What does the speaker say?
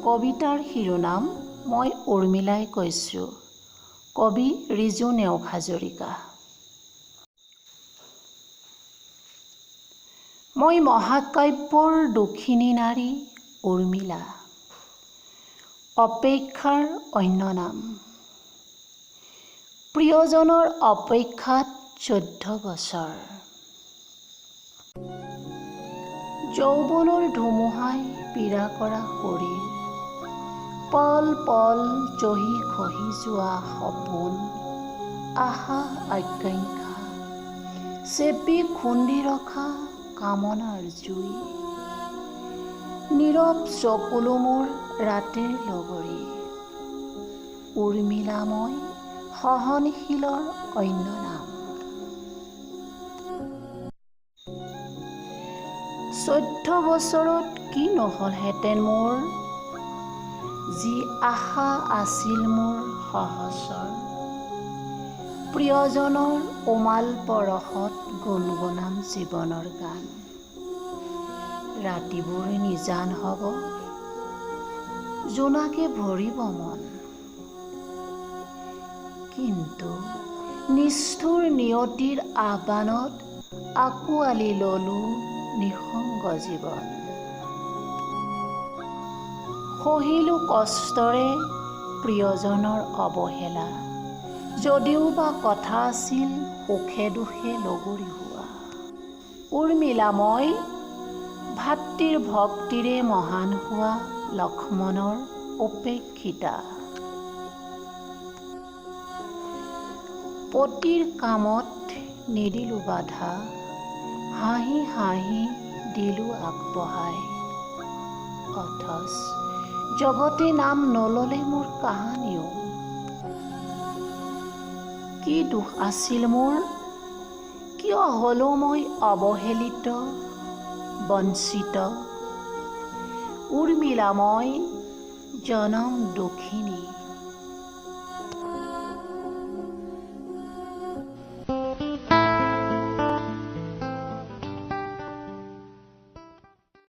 কবিতাৰ শিৰোনাম মই উৰ্মিলাই কৈছোঁ। কবি ৰিজু নেওগ হাজৰিকা। মই মহাকাব্যৰ দুখিনী নাৰী উৰ্মিলা, অপেক্ষাৰ অন্য নাম। প্ৰিয়জনৰ অপেক্ষাত 14 বছৰ। যৌৱনৰ ধুমুহাই পীড়া কৰা শৰীৰ, পল পল জহি খহি যোৱা সপোন, আশা আকাংক্ষা, চেপি খুন্দি ৰখা কামনাৰ জুই, নীৰৱ চকুলো মোৰ ৰাতিৰ লগৰী। উৰ্মিলা মই সহনশীলৰ অন্য নাম। 14 বছৰত কি নহলহেঁতেন মোৰ, যি আশা আছিল মোৰ সহচৰ। প্ৰিয়জনৰ উমাল পৰশত গুণগুণাম জীৱনৰ গান। ৰাতিবোৰ নিজান হ'ব, জোনাকে ভৰিব মন। কিন্তু নিষ্ঠুৰ নিয়তিৰ আহ্বানত আঁকোৱালি ললো নিঃসংগ জীৱন। সহিলো কষ্টৰে প্ৰিয়জনৰ অৱহেলা, যদিও বা কথা আছিল সুখে দুখে লগৰী হোৱা। উৰ্মিলা মই ভাতৃৰ ভক্তিৰে মহান হোৱা লক্ষ্মণৰ উপেক্ষিতা। পতিৰ কামত নিদিলো বাধা, হাঁহি হাঁহি দিলো আগবঢ়াই। অথচ জগতে নাম নললে মোৰ কাহানিও। কি দোষ আছিল মোৰ, কিয় হলো মই অৱহেলিত বঞ্চিত। উৰ্মিলা মই জনম দুখিনী।